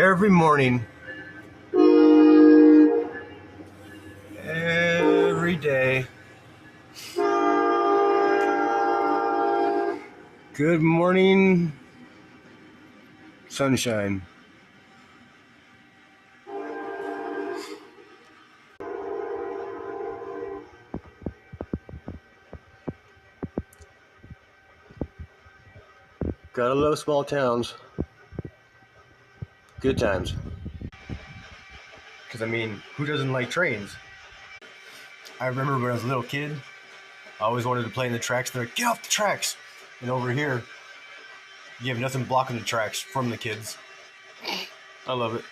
every morning, every day. Good morning, sunshine. Gotta love small towns. Good times. Because, I mean, who doesn't like trains? I remember when I was a little kid, I always wanted to play in the tracks. They're like, get off the tracks! And over here, you have nothing blocking the tracks from the kids. I love it.